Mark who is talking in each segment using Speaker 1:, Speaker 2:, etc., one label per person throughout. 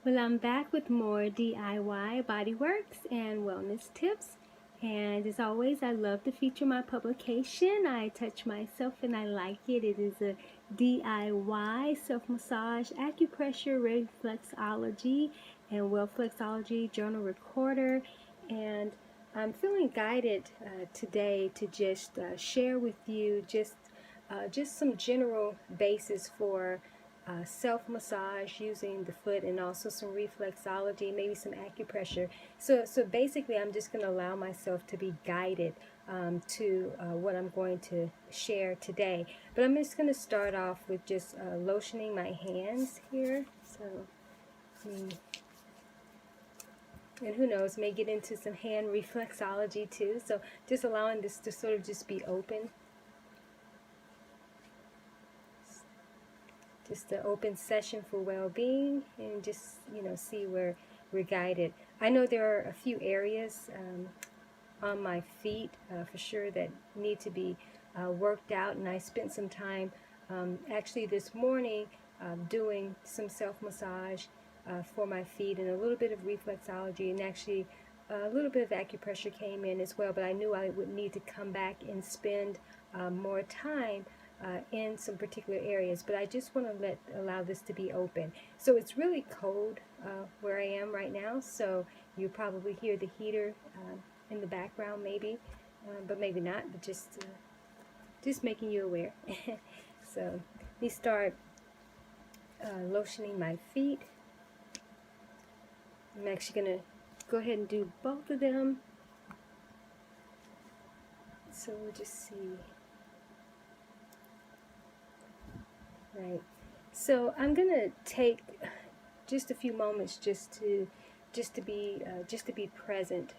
Speaker 1: Well, I'm back with more DIY bodyworks and wellness tips. And as always, I love to feature my publication. I touch myself and I like it. It is a DIY self-massage, acupressure, reflexology, and Wealth-flex-ology journal recorder. And I'm feeling guided today to just share with you just some general basis for self-massage using the foot, and also some reflexology, maybe some acupressure. So basically, I'm just going to allow myself to be guided to what I'm going to share today. But I'm just going to start off with just lotioning my hands here. So, and who knows, may get into some hand reflexology too. So just allowing this to sort of just be open. Just an open session for well-being, and just, see where we're guided. I know there are a few areas on my feet for sure that need to be worked out, and I spent some time actually this morning doing some self-massage for my feet, and a little bit of reflexology, and actually a little bit of acupressure came in as well, but I knew I would need to come back and spend more time in some particular areas. But I just want to allow this to be open. So it's really cold where I am right now, so you probably hear the heater in the background, maybe, but maybe not. But just making you aware. So let me start lotioning my feet. I'm actually going to go ahead and do both of them. So we'll just see. Right. So I'm gonna take just a few moments just to be present.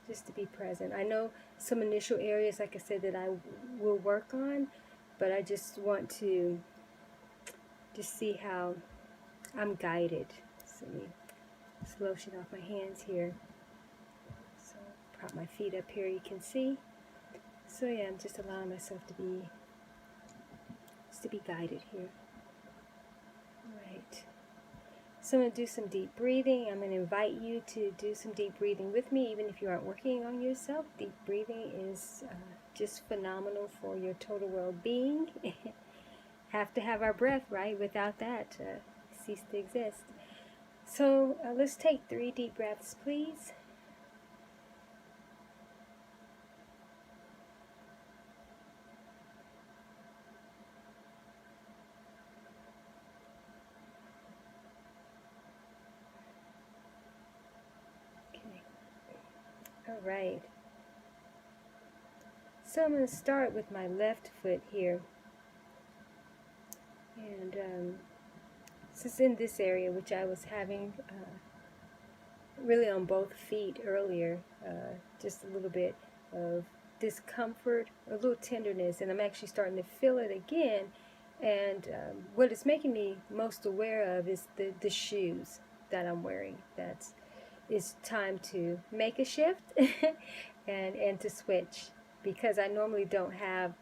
Speaker 1: Just to be present. I know some initial areas, like I said, that I will work on, but I just want to just see how I'm guided. So let me just lotion off my hands here. So prop my feet up here, you can see. So yeah, I'm just allowing myself to be guided here. Right. So I'm going to do some deep breathing. I'm going to invite you to do some deep breathing with me, even if you aren't working on yourself. Deep breathing is just phenomenal for your total well-being. Have to have our breath, right? Without that, cease to exist. So let's take 3 deep breaths, please. All right. So I'm going to start with my left foot here. And this is in this area, which I was having really on both feet earlier. Just a little bit of discomfort, a little tenderness, and I'm actually starting to feel it again. And what it's making me most aware of is the shoes that I'm wearing. It's time to make a shift and to switch, because I normally don't have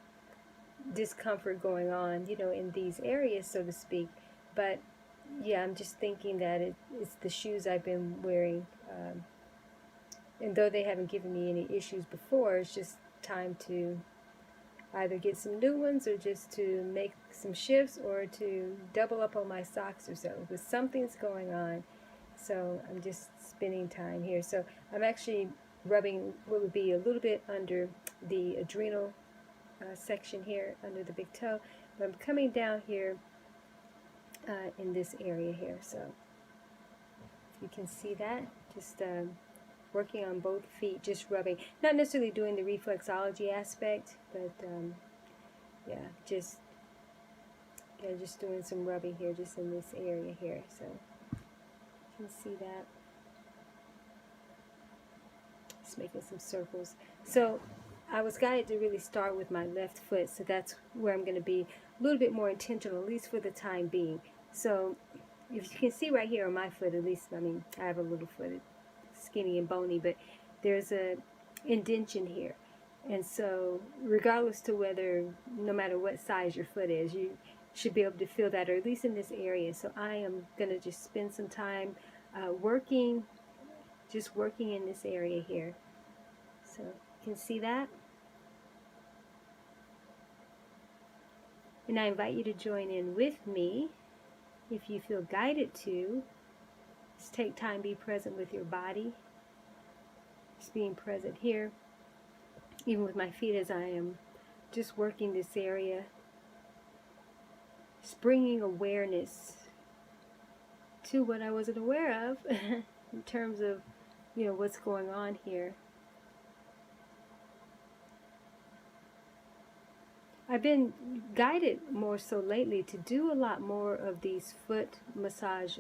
Speaker 1: discomfort going on, in these areas, so to speak. But yeah, I'm just thinking that it's the shoes I've been wearing, and though they haven't given me any issues before, it's just time to either get some new ones, or just to make some shifts, or to double up on my socks or so, because something's going on. So I'm just spending time here. So I'm actually rubbing what would be a little bit under the adrenal section here, under the big toe. But I'm coming down here in this area here. So if you can see that, just working on both feet, just rubbing. Not necessarily doing the reflexology aspect, but just doing some rubbing here, just in this area here. So you can see that. Just making some circles. So I was guided to really start with my left foot, so that's where I'm going to be a little bit more intentional, at least for the time being. So if you can see right here on my foot, at least, I mean, I have a little foot, it's skinny and bony, but there's a indention here. And so regardless to whether, no matter what size your foot is, you should be able to feel that, or at least in this area. So I am going to just spend some time working in this area here. So you can see that. And I invite you to join in with me if you feel guided to. Just take time, be present with your body. Just being present here, even with my feet as I am just working this area. Just bringing awareness to what I wasn't aware of in terms of, what's going on here. I've been guided more so lately to do a lot more of these foot massage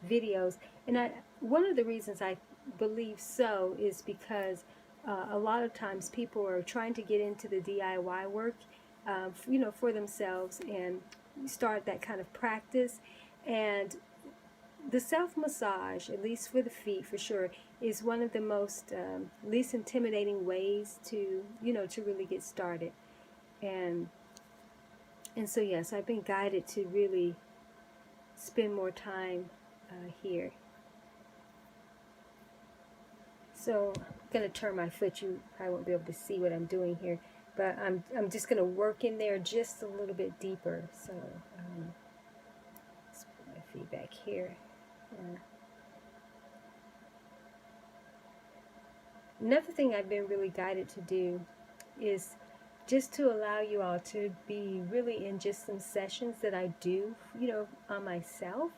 Speaker 1: videos, and one of the reasons I believe so is because a lot of times people are trying to get into the DIY work, for themselves and start that kind of practice. And the self-massage, at least for the feet for sure, is one of the most least intimidating ways to, to really get started. And so yes, I've been guided to really spend more time here. So I'm going to turn my foot. You probably won't be able to see what I'm doing here, but I'm just going to work in there just a little bit deeper. So let's put my feet back here. Another thing I've been really guided to do is just to allow you all to be really in just some sessions that I do, on myself,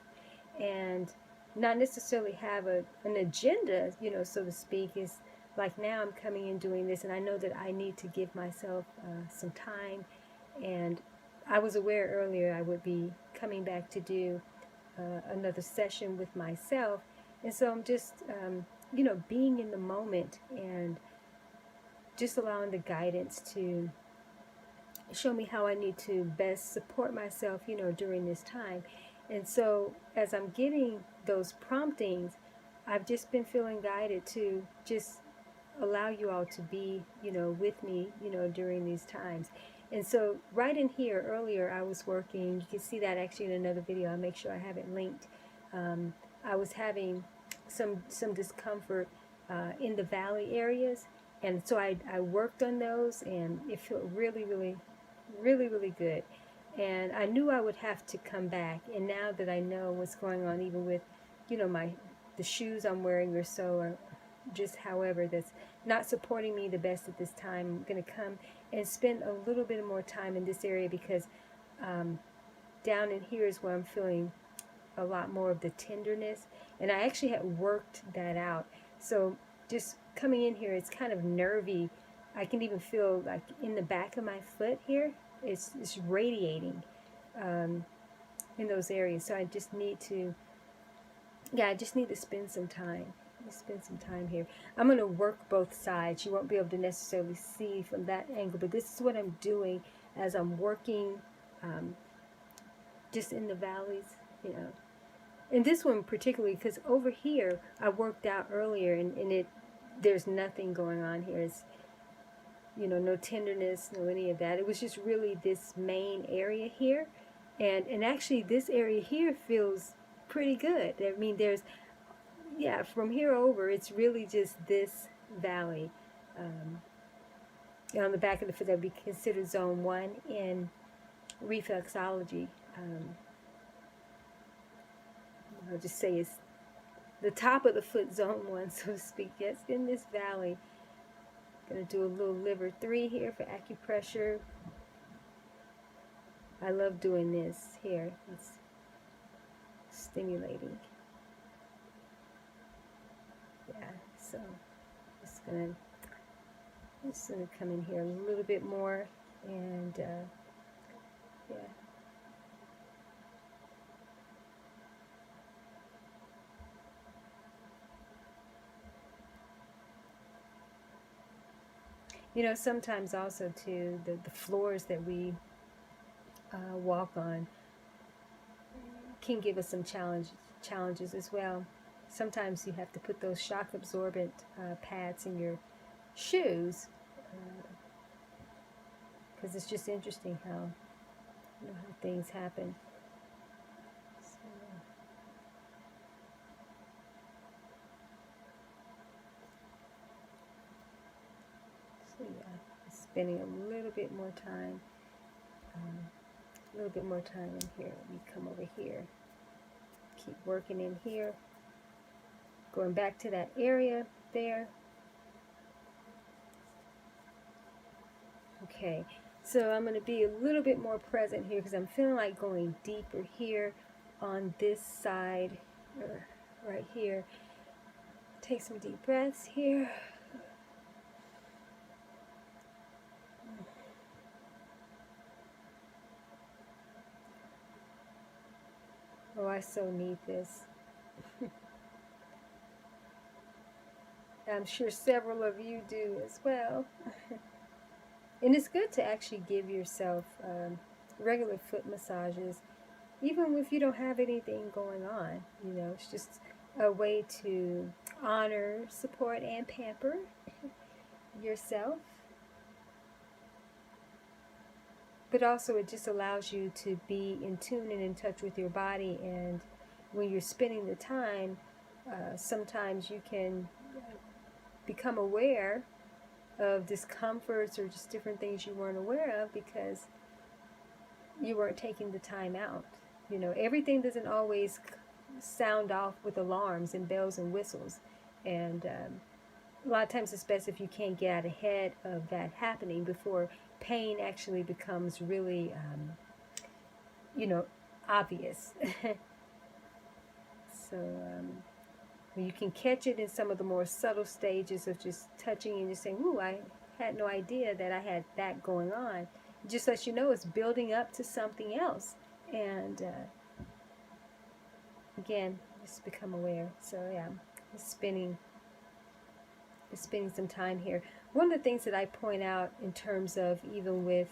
Speaker 1: and not necessarily have an agenda, so to speak. Is like now I'm coming in doing this, and I know that I need to give myself some time. And I was aware earlier I would be coming back to do another session with myself, and so I'm just, being in the moment and just allowing the guidance to show me how I need to best support myself, during this time. And so as I'm getting those promptings, I've just been feeling guided to just allow you all to be, with me, during these times. And so right in here earlier, I was working, you can see that actually in another video, I'll make sure I have it linked. I was having some discomfort in the valley areas. And so I worked on those, and it felt really, really, really, really good. And I knew I would have to come back. And now that I know what's going on, even with, the shoes I'm wearing or so, or just however that's not supporting me the best at this time, I'm going to come and spend a little bit more time in this area, because down in here is where I'm feeling a lot more of the tenderness. And I actually had worked that out. So just coming in here, it's kind of nervy. I can even feel like in the back of my foot here, it's radiating in those areas. So I just need to, spend some time. Spend some time here. I'm going to work both sides. You won't be able to necessarily see from that angle, but this is what I'm doing as I'm working just in the valleys, And this one particularly, because over here I worked out earlier, and there's nothing going on here. It's, no tenderness, no any of that. It was just really this main area here, and actually this area here feels pretty good. I mean, from here over, it's really just this valley. On the back of the foot, that would be considered zone 1 in reflexology. I'll just say it's the top of the foot, zone 1, so to speak. Yes, in this valley. Going to do a little liver 3 here for acupressure. I love doing this here. It's stimulating. Yeah, so just gonna come in here a little bit more, and yeah. Sometimes also too, the floors that we walk on can give us some challenges as well. Sometimes you have to put those shock absorbent pads in your shoes, because it's just interesting how You know how things happen. So yeah, spending a little bit more time, a little bit more time in here. Let me come over here. Keep working in here. Going back to that area there. Okay, so I'm going to be a little bit more present here because I'm feeling like going deeper here on this side, right here. Take some deep breaths here. Oh, I so need this. I'm sure several of you do as well. And it's good to actually give yourself regular foot massages, even if you don't have anything going on. You know, it's just a way to honor, support, and pamper yourself. But also it just allows you to be in tune and in touch with your body. And when you're spending the time, sometimes you can become aware of discomforts or just different things you weren't aware of because you weren't taking the time out. You know, everything doesn't always sound off with alarms and bells and whistles. And a lot of times it's best if you can't get out ahead of that happening before pain actually becomes really, you know, obvious. So you can catch it in some of the more subtle stages of just touching and just saying, ooh, I had no idea that I had that going on. It just lets you know it's building up to something else. And again, just become aware. So yeah, just spending some time here. One of the things that I point out in terms of even with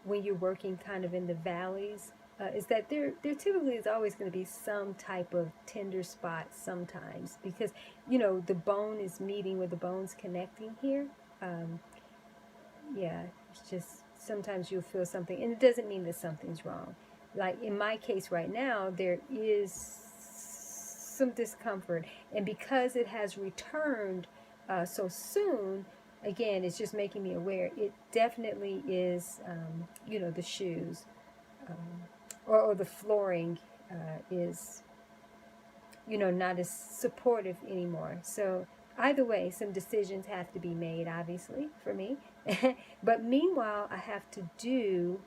Speaker 1: when you're working kind of in the valleys is that there typically is always going to be some type of tender spot sometimes because, you know, the bone is meeting where the bone's connecting here. Yeah, it's just sometimes you'll feel something, and it doesn't mean that something's wrong. Like in my case right now, there is some discomfort, and because it has returned so soon, again, it's just making me aware. It definitely is, you know, the shoes or the flooring is, you know, not as supportive anymore. So either way, some decisions have to be made, obviously, for me. But meanwhile, I have to do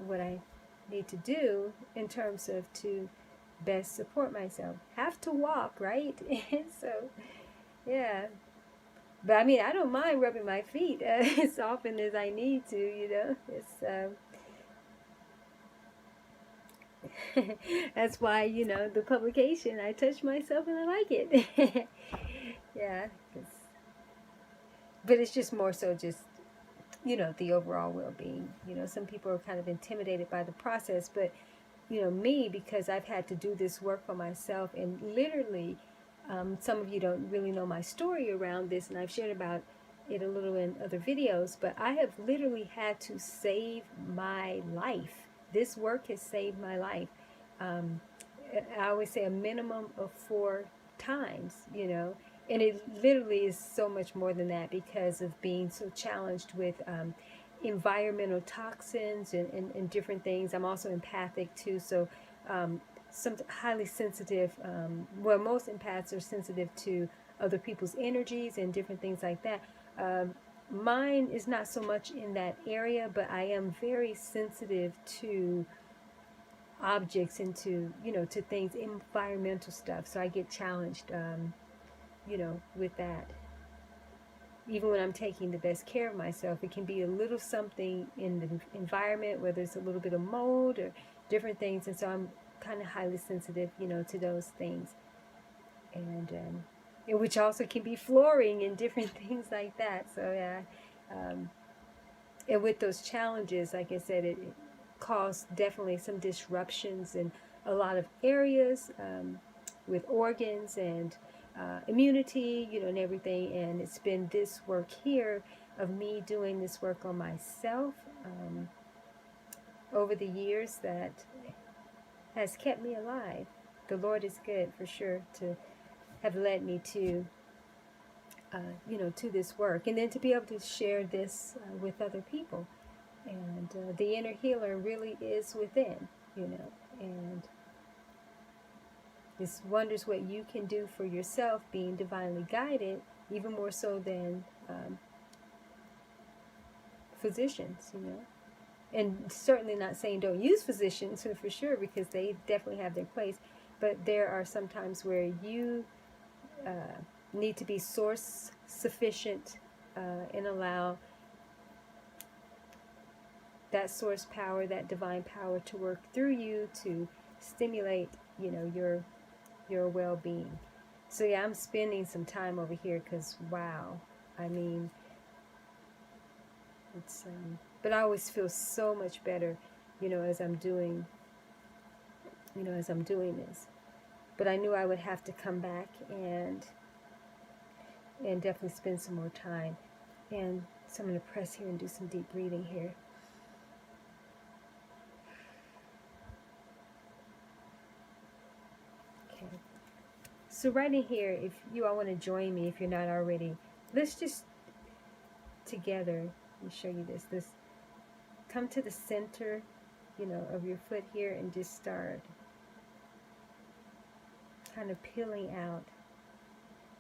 Speaker 1: what I need to do in terms of to best support myself. Have to walk, right? So, yeah. But I mean, I don't mind rubbing my feet as often as I need to, you know. It's that's why, you know, the publication, I touch myself and I like it. Yeah. But it's just more so just, you know, the overall well-being. You know, some people are kind of intimidated by the process, but, you know, me, because I've had to do this work for myself and literally, some of you don't really know my story around this, and I've shared about it a little in other videos, but I have literally had to save my life. This work has saved my life. I always say a minimum of 4 times, you know, and it literally is so much more than that because of being so challenged with environmental toxins and different things. I'm also empathic too, so some highly sensitive, well, most empaths are sensitive to other people's energies and different things like that. Mine is not so much in that area, but I am very sensitive to objects and to, you know, to things, environmental stuff. So I get challenged, you know, with that. Even when I'm taking the best care of myself, it can be a little something in the environment, whether it's a little bit of mold or different things. And so I'm kind of highly sensitive, you know, to those things. And which also can be flooring and different things like that. So yeah, and with those challenges, like I said, it caused definitely some disruptions in a lot of areas with organs and immunity, you know, and everything. And it's been this work here of me doing this work on myself over the years that has kept me alive. The Lord is good, for sure, to have led me to, to this work, and then to be able to share this with other people. And the inner healer really is within, and this wonders what you can do for yourself, being divinely guided, even more so than physicians, And certainly not saying don't use physicians for sure, because they definitely have their place. But there are some times where you need to be source sufficient and allow that source power, that divine power, to work through you to stimulate, your well-being. So yeah, I'm spending some time over here because wow, I mean, it's but I always feel so much better, as I'm doing, this. But I knew I would have to come back and definitely spend some more time. And so I'm going to press here and do some deep breathing here. Okay. So right in here, if you all want to join me, if you're not already, let's just together, let me show you this. Come to the center, of your foot here and just start kind of peeling out.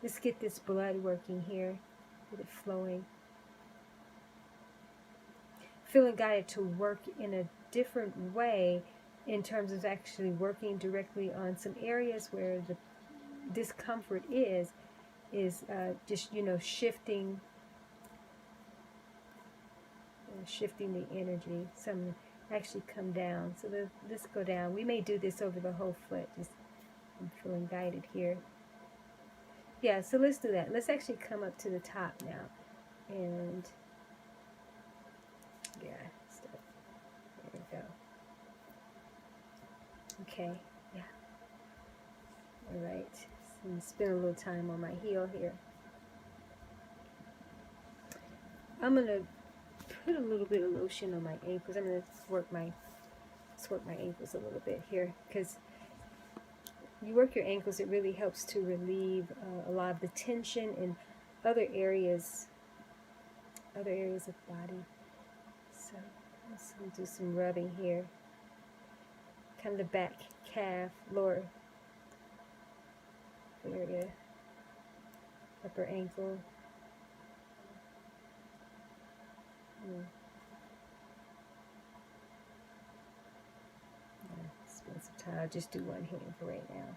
Speaker 1: Let's get this blood working here, get it flowing. Feeling guided to work in a different way in terms of actually working directly on some areas where the discomfort is just, shifting the energy. Some actually come down. So let's go down. We may do this over the whole foot. Just I'm feeling guided here. Yeah, so let's do that. Let's actually come up to the top now. And yeah, stop. There we go. Okay, yeah. All right. So I'm spend a little time on my heel here. I'm gonna put a little bit of lotion on my ankles. I'm gonna work my ankles a little bit here, because you work your ankles, it really helps to relieve a lot of the tension in other areas of the body. So let's do some rubbing here. Kind of the back calf, lower area, upper ankle. Spend some time. I'll just do one hand for right now.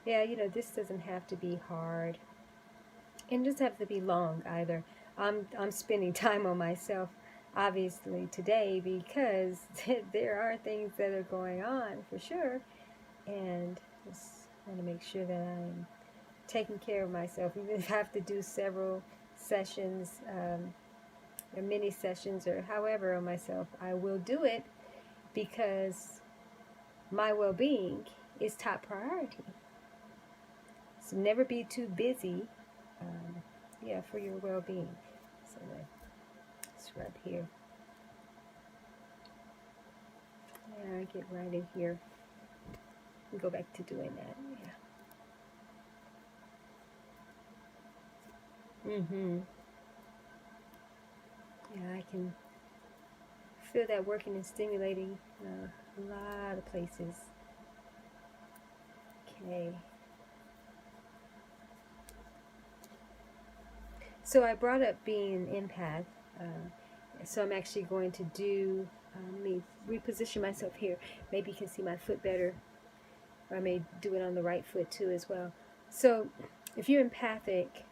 Speaker 1: Yeah, this doesn't have to be hard, and it doesn't have to be long either. I'm spending time on myself, obviously, today, because there are things that are going on for sure, and just want to make sure that I'm taking care of myself. Even if I have to do several sessions, or mini sessions, or however on myself, I will do it, because my well-being is top priority. So never be too busy, for your well-being. So let's rub here. Yeah, I get right in here and go back to doing that. Yeah. Yeah, I can feel that working and stimulating a lot of places. Okay. So I brought up being an empath. So I'm actually going to do, let me reposition myself here. Maybe you can see my foot better. Or I may do it on the right foot too as well. So if you're empathic,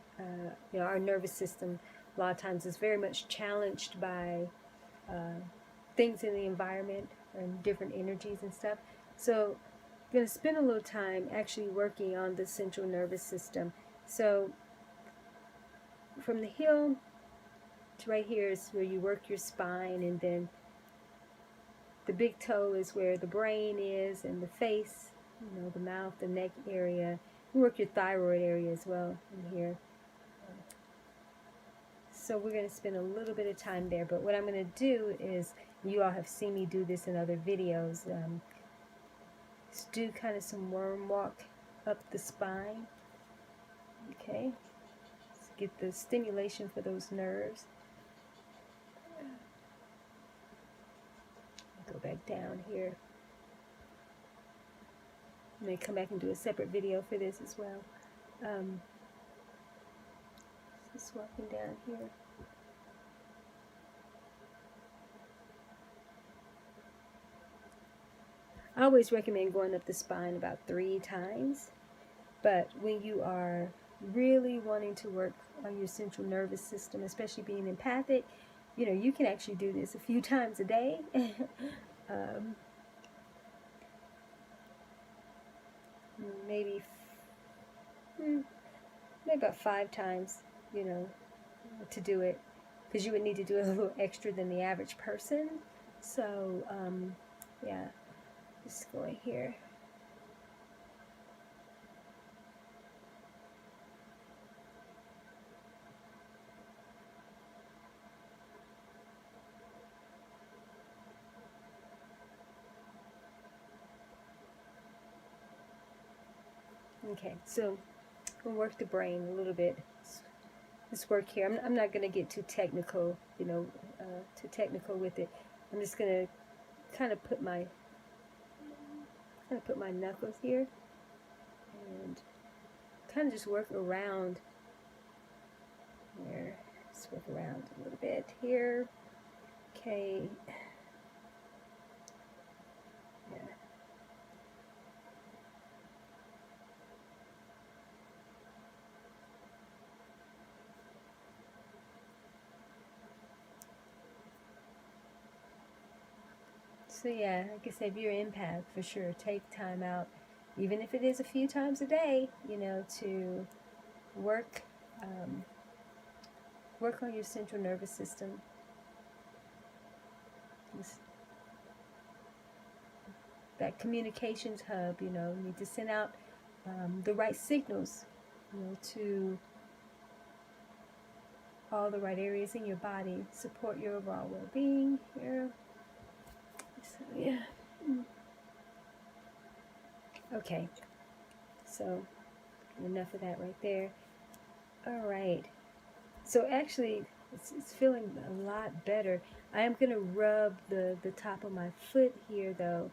Speaker 1: our nervous system a lot of times is very much challenged by things in the environment and different energies and stuff. So I'm going to spend a little time actually working on the central nervous system. So from the heel to right here is where you work your spine, and then the big toe is where the brain is, and the face, the mouth, the neck area. You work your thyroid area as well in here. So we're going to spend a little bit of time there. But what I'm going to do is, you all have seen me do this in other videos, do kind of some worm walk up the spine. Okay, let's get the stimulation for those nerves. Go back down here. I may come back and do a separate video for this as well. Just walking down here. I always recommend going up the spine about 3 times, but when you are really wanting to work on your central nervous system, especially being empathic, you know, you can actually do this a few times a day. Maybe about 5 times, you know, to do it, because you would need to do it a little extra than the average person. So yeah, just going here. Okay, so we'll work the brain a little bit. This work here, I'm not going to get too technical, you know, with it. I'm just going to kind of put my knuckles here and kind of just work around there. Just work around a little bit here. Okay. Yeah. So yeah, like I said, if you're an empath, for sure, take time out, even if it is a few times a day, you know, to work on your central nervous system. That communications hub, you know, you need to send out the right signals, you know, to all the right areas in your body, support your overall well-being here. So yeah. Okay, so enough of that right there. All right, so actually it's feeling a lot better. I am going to rub the top of my foot here though.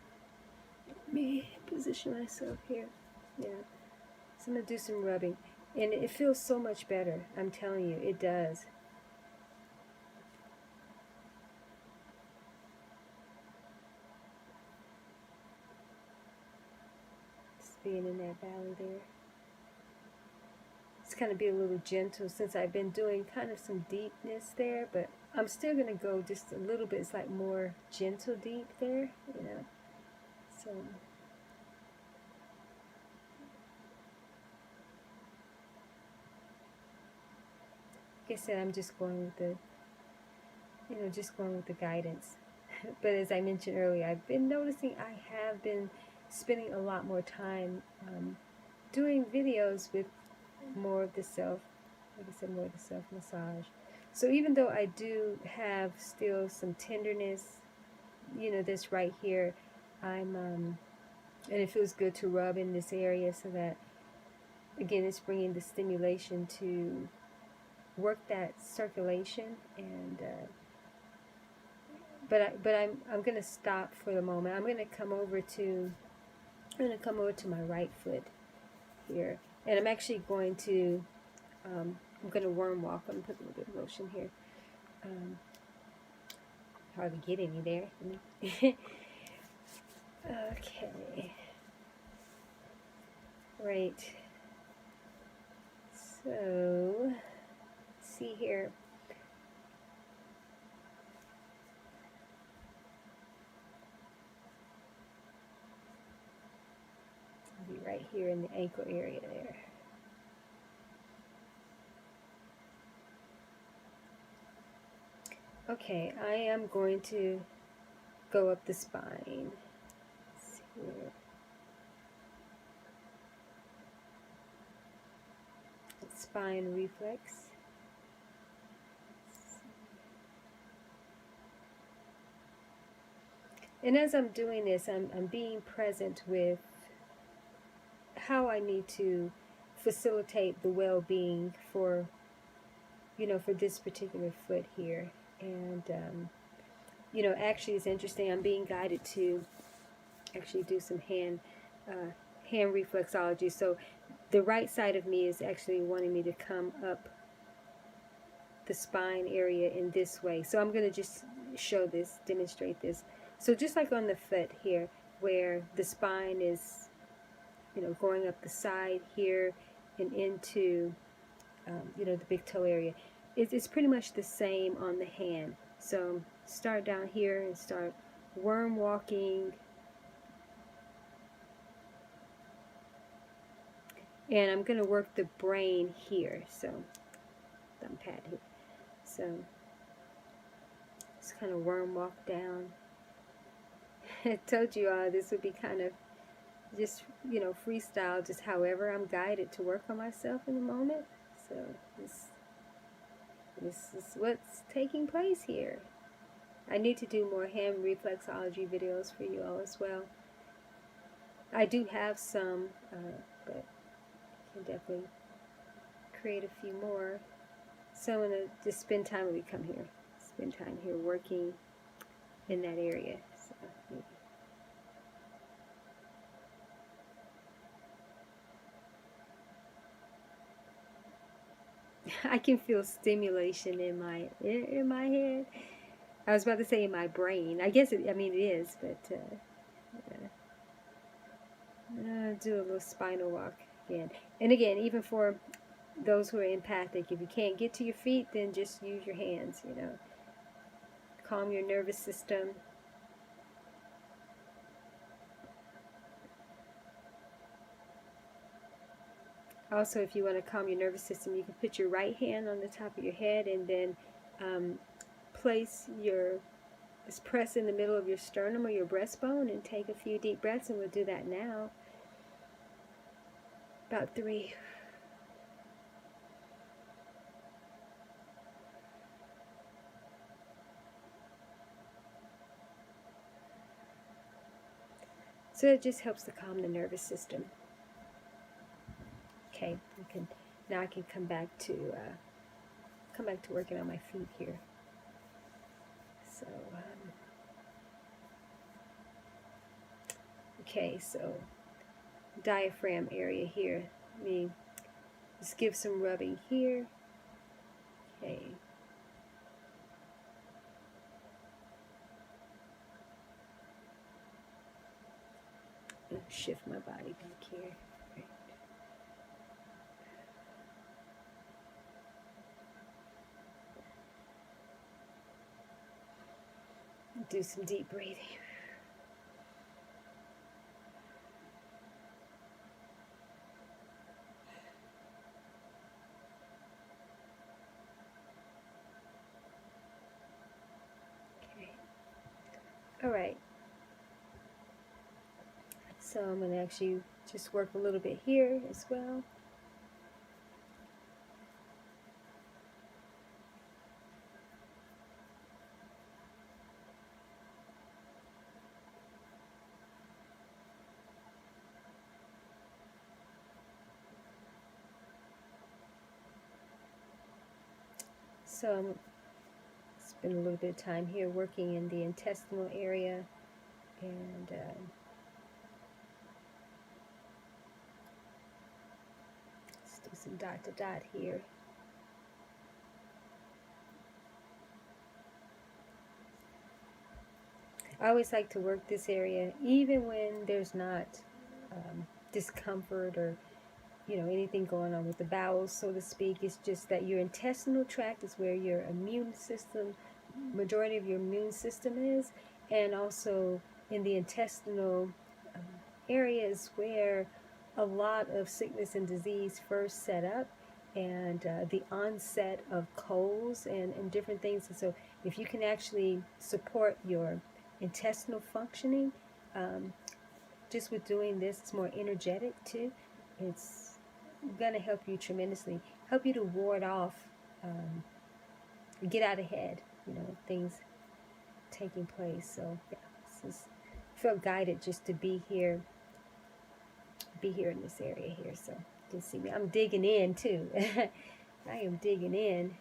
Speaker 1: Let me position myself here. Yeah, so I'm going to do some rubbing, and it feels so much better. I'm telling you, it does. Just being in that valley there. Just kind of be a little gentle, since I've been doing kind of some deepness there, but I'm still going to go just a little bit. It's like more gentle deep there, you know. So like I said, I'm just going with the, you know, just going with the guidance. But as I mentioned earlier, I've been noticing I have been spending a lot more time doing videos with more of the self, like I said, more of the self massage. So even though I do have still some tenderness, you know, this right here, I'm and it feels good to rub in this area, so that again it's bringing the stimulation to work that circulation. And but I'm going to stop for the moment. I'm going to come over to my right foot here, and I'm actually going to I'm going to worm walk. I'm going to put a little bit of lotion here. Hardly get any there. Okay. Right. So, see here. I'll be right here in the ankle area there. Okay, I am going to go up the spine. Let's see here. Spine reflex. And as I'm doing this, I'm being present with how I need to facilitate the well-being for, for this particular foot here. And, actually it's interesting. I'm being guided to actually do some hand reflexology. So the right side of me is actually wanting me to come up the spine area in this way. So I'm going to just show this, demonstrate this. So just like on the foot here, where the spine is, going up the side here and into, the big toe area, it's pretty much the same on the hand. So start down here and start worm walking. And I'm going to work the brain here. So thumb pad here. So just kind of worm walk down. I told you this would be kind of just, freestyle, just however I'm guided to work on myself in the moment. So this is what's taking place here. I need to do more hand reflexology videos for you all as well. I do have some, but I can definitely create a few more. So I'm going to just spend time when we come here. Spend time here working in that area. So maybe. I can feel stimulation in my head. I was about to say in my brain. I guess it is, but do a little spinal walk again. And again, even for those who are empathic, if you can't get to your feet, then just use your hands, Calm your nervous system. Also, if you want to calm your nervous system, you can put your right hand on the top of your head and then press in the middle of your sternum or your breastbone and take a few deep breaths, and we'll do that now. About 3. So it just helps to calm the nervous system. Okay, now I can come back to working on my feet here. So okay, so diaphragm area here. Let me just give some rubbing here. Okay. Shift my body back here. Right. Do some deep breathing. Okay. All right. So I'm going to actually just work a little bit here as well. So I'm spend a little bit of time here working in the intestinal area, and let's do some dot to dot here. I always like to work this area even when there's not discomfort or anything going on with the bowels, so to speak. It's just that your intestinal tract is where your immune system, majority of your immune system is, and also in the intestinal area is where a lot of sickness and disease first set up, and the onset of colds and different things. And so if you can actually support your intestinal functioning, just with doing this, it's more energetic too. It's going to help you tremendously, help you to ward off, get out ahead, things taking place. So yeah, just felt guided just to be here in this area here. So you can see me. I'm digging in too. I am digging in.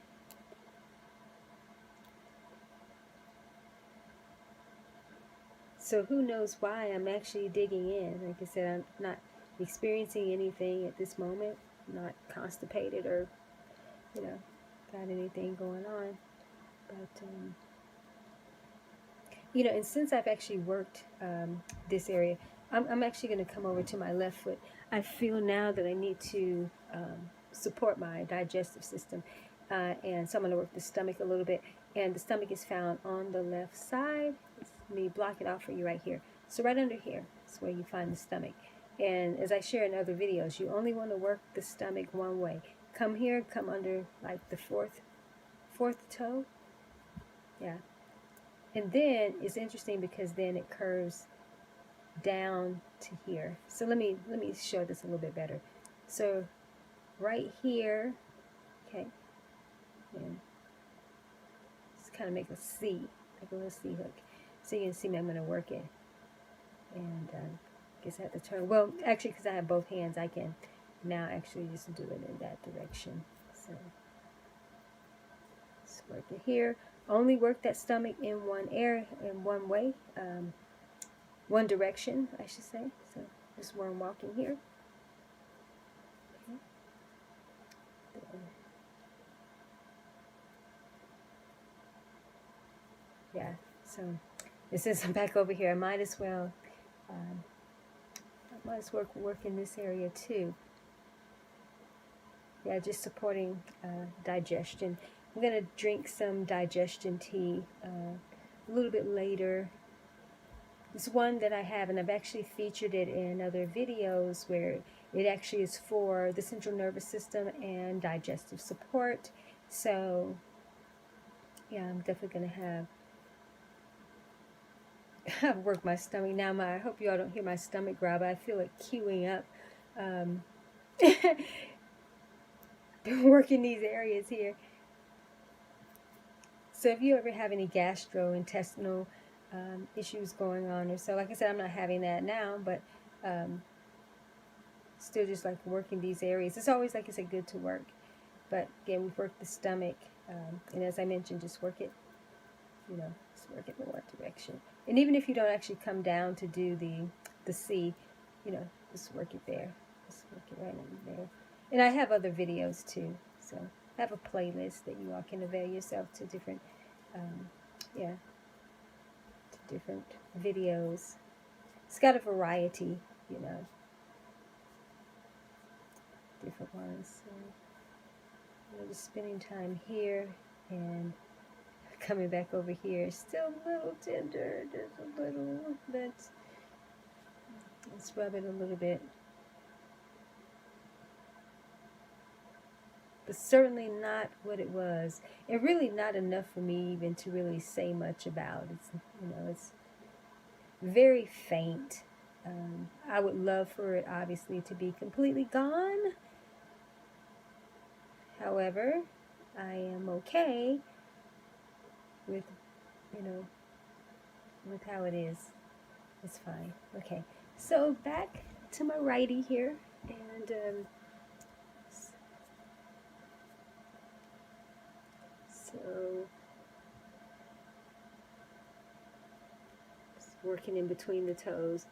Speaker 1: So who knows why I'm actually digging in. Like I said, I'm not experiencing anything at this moment. I'm not constipated or, you know, got anything going on. But, you know, and since I've actually worked this area, I'm actually going to come over to my left foot. I feel now that I need to support my digestive system. And so I'm going to work the stomach a little bit. And the stomach is found on the left side. Let me block it off for you right here. So right under here is where you find the stomach. And as I share in other videos, you only want to work the stomach one way. Come here, come under like the fourth toe. Yeah. And then it's interesting because then it curves down to here. So let me show this a little bit better. So right here, okay, and just kind of make a C, like a little C hook. So you can see me, I'm going to work it. And I guess I have to turn, well, actually, because I have both hands, I can now actually just do it in that direction. So just work it here. Only work that stomach in one way, one direction, I should say. So this is where I'm walking here. Okay. Yeah, so since I'm back over here, I might as well work in this area too. Yeah, just supporting digestion. I'm going to drink some digestion tea a little bit later. It's one that I have, and I've actually featured it in other videos where it actually is for the central nervous system and digestive support. So, yeah, I'm definitely going to have work my stomach. Now, I hope you all don't hear my stomach growl, but I feel it queuing up. Been working these areas here. So if you ever have any gastrointestinal issues going on or so, like I said, I'm not having that now, but still just like working these areas. It's always, like I said, good to work. But again, we've worked the stomach, and as I mentioned, just work it, you know, just work it in one direction. And even if you don't actually come down to do the C, you know, just work it there. Just work it right in there. And I have other videos too, so I have a playlist that you all can avail yourself to different, different videos. It's got a variety, you know, different ones. So, I'm just spending time here and coming back over here. Still a little tender, just a little bit. Let's rub it a little bit. But certainly not what it was. And really not enough for me even to really say much about. It's, you know, it's very faint. I would love for it obviously to be completely gone. However, I am okay with, you know, with how it is. It's fine. Okay, so back to my righty here, and so just working in between the toes.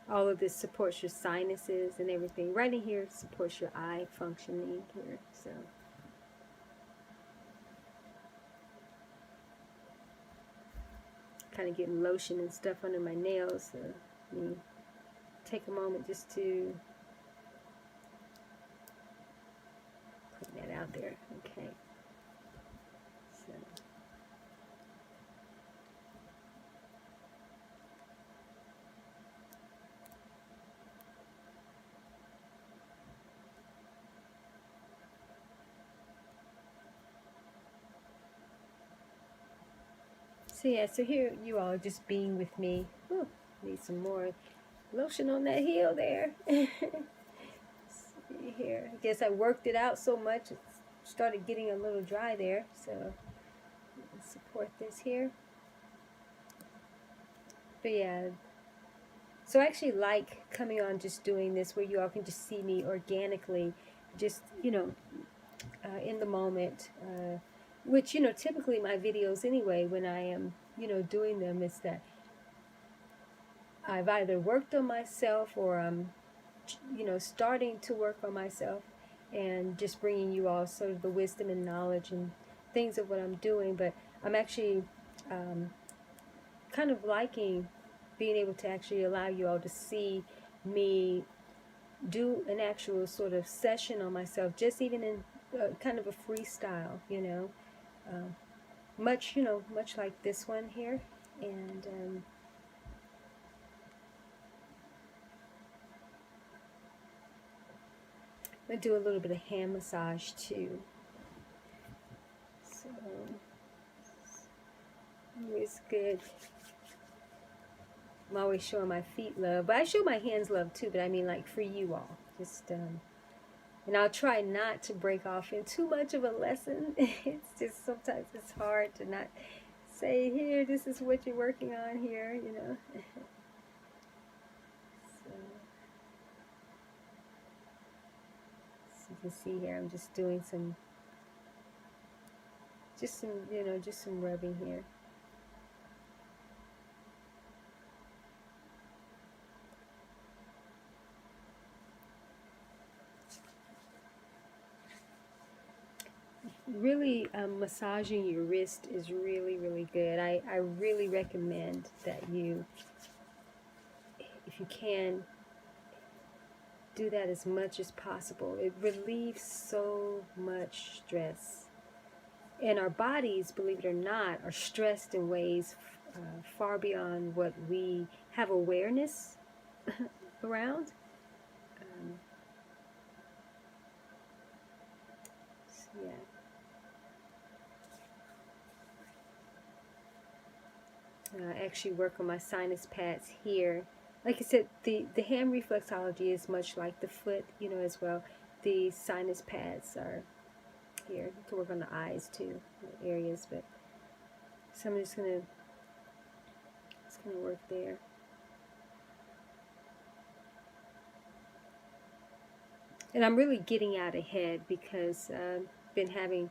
Speaker 1: All of this supports your sinuses and everything. Right in here supports your eye functioning here. So kind of getting lotion and stuff under my nails. So let me take a moment just to put that out there. Okay. So yeah, so here you all just being with me. Ooh, need some more lotion on that heel there. See here. I guess I worked it out so much, it started getting a little dry there. So support this here. But yeah, so I actually like coming on just doing this where you all can just see me organically, just, you know, in the moment, which, you know, typically my videos anyway, when I am, you know, doing them, is that I've either worked on myself or I'm, you know, starting to work on myself, and just bringing you all sort of the wisdom and knowledge and things of what I'm doing. But I'm actually kind of liking being able to actually allow you all to see me do an actual sort of session on myself, just even in kind of a freestyle, you know, much, you know, much like this one here. And I'm going to do a little bit of hand massage too. So it's good. I'm always showing my feet love, but I show my hands love too, but I mean like for you all. Just and I'll try not to break off in too much of a lesson. It's just sometimes it's hard to not say, here, this is what you're working on here, you know. So you can see here, I'm just doing some, you know, just some rubbing here. Really, massaging your wrist is really, really good. I really recommend that you, if you can, do that as much as possible. It relieves so much stress. And our bodies, believe it or not, are stressed in ways far beyond what we have awareness around. So yeah. I actually work on my sinus pads here. Like I said, the hand reflexology is much like the foot, you know, as well. The sinus pads are here. You can work on the eyes too, areas, but so I'm just gonna work there. And I'm really getting out ahead because I've been having,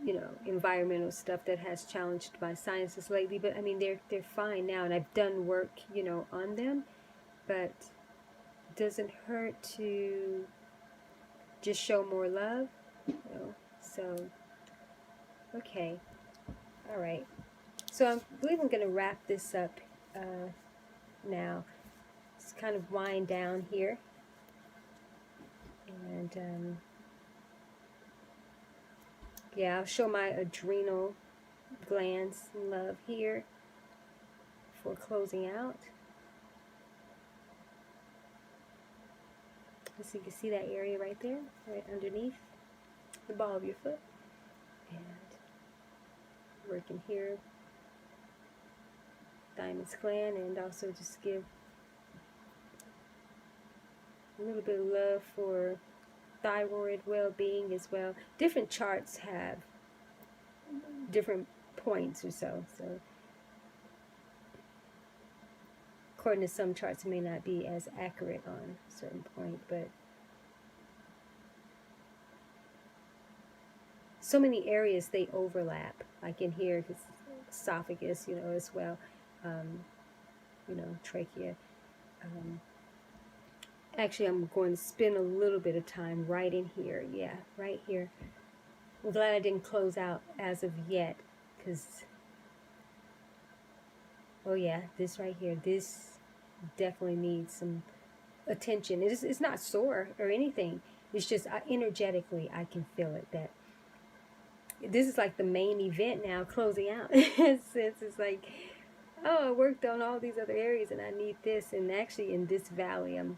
Speaker 1: you know, environmental stuff that has challenged my sinuses lately. But I mean, they're fine now, and I've done work, you know, on them. But it doesn't hurt to just show more love, you know. So okay, all right. So I believe I'm going to wrap this up now. Just kind of wind down here, and yeah, I'll show my adrenal glands love here for closing out. So you can see that area right there, right underneath the ball of your foot. And working here, thymus gland, and also just give a little bit of love for thyroid well-being as well. Different charts have different points or so. So according to some charts, it may not be as accurate on a certain point, but so many areas they overlap. Like in here, it's esophagus, you know, as well. You know, trachea. Actually, I'm going to spend a little bit of time right in here. Yeah, right here. I'm glad I didn't close out as of yet, because, oh yeah, this right here, this definitely needs some attention. It's not sore or anything. It's just energetically I can feel it, that this is like the main event now, closing out. It's like, oh, I worked on all these other areas and I need this. And actually in this valley, I'm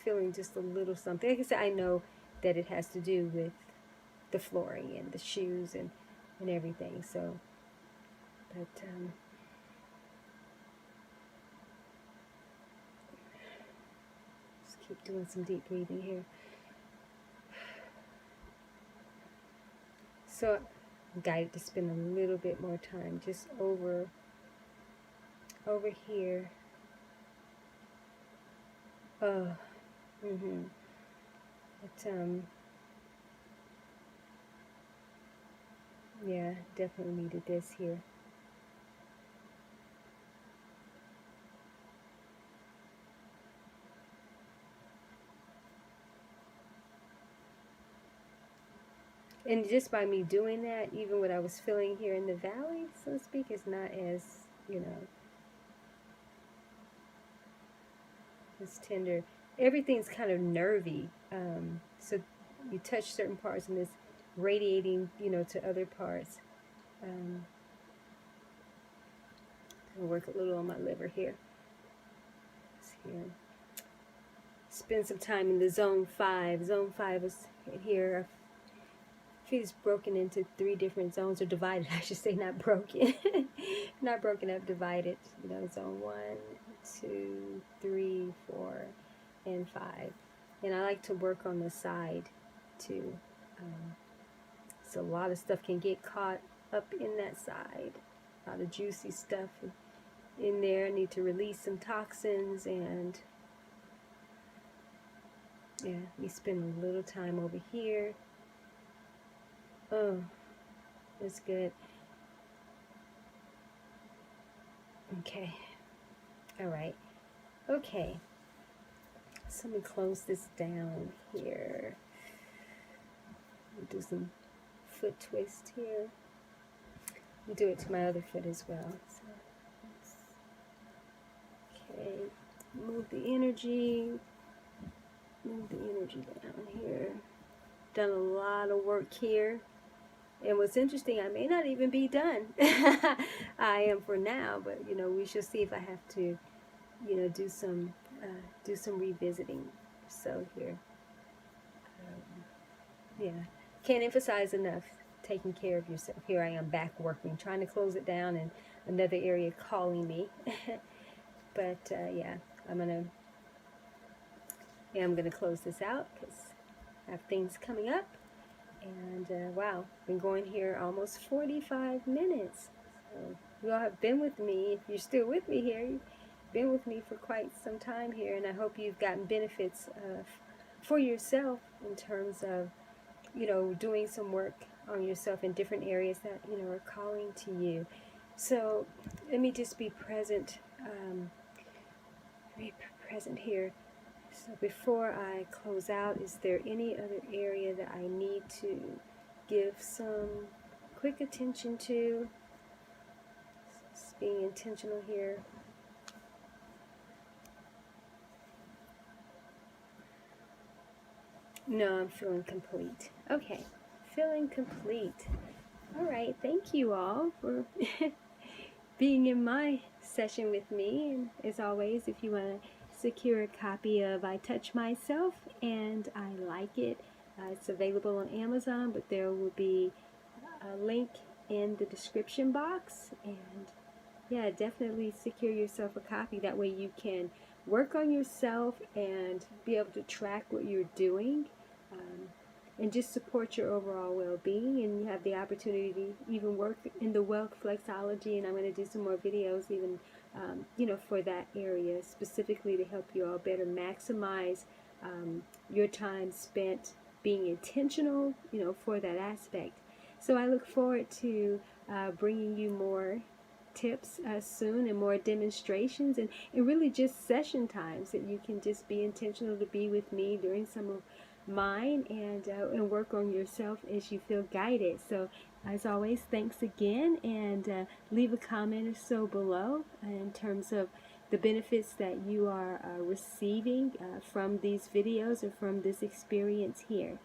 Speaker 1: feeling just a little something. Like I said, I know that it has to do with the flooring and the shoes and everything. So, but just keep doing some deep breathing here. So I'm guided to spend a little bit more time just over here. Oh, but yeah, definitely needed this here. And just by me doing that, even what I was feeling here in the valley, so to speak, is not as, as tender. Everything's kind of nervy. So you touch certain parts and it's radiating, to other parts. I'll work a little on my liver here. Spend some time in the zone 5. Zone 5 is here. I feel it's broken into 3 different zones, or divided, I should say, not broken. Not broken up, divided. Zone 1, 2, 3, 4, and 5. And I like to work on the side too. So a lot of stuff can get caught up in that side. A lot of juicy stuff in there. I need to release some toxins, and yeah, we spend a little time over here. Oh, that's good. Okay. All right. Okay. So let me close this down here. Do some foot twist here. I'll do it to my other foot as well. So, okay. Move the energy. Move the energy down here. Done a lot of work here. And what's interesting, I may not even be done. I am for now, but we shall see if I have to, do some revisiting. So here, yeah, can't emphasize enough taking care of yourself. Here I am back working, trying to close it down, and another area calling me. But yeah, I'm gonna close this out because I have things coming up. And wow, been going here almost 45 minutes. So you all have been with me. If you're still with me here, you've been with me for quite some time here, and I hope you've gotten benefits for yourself in terms of, doing some work on yourself in different areas that, are calling to you. So let me just be present, here. So before I close out, is there any other area that I need to give some quick attention to? Just being intentional here. No, I'm feeling complete. Okay, feeling complete. All right, thank you all for being in my session with me. And as always, if you want to secure a copy of I Touch Myself and I Like It, it's available on Amazon, but there will be a link in the description box. And yeah, definitely secure yourself a copy. That way you can work on yourself and be able to track what you're doing, and just support your overall well-being. And you have the opportunity to even work in the Wealth-flex-ology, and I'm going to do some more videos even for that area, specifically to help you all better maximize your time spent being intentional, for that aspect. So I look forward to bringing you more tips soon, and more demonstrations, and really just session times that you can just be intentional to be with me during some of mine, and work on yourself as you feel guided. So as always, thanks again, and leave a comment or so below in terms of the benefits that you are receiving from these videos or from this experience here.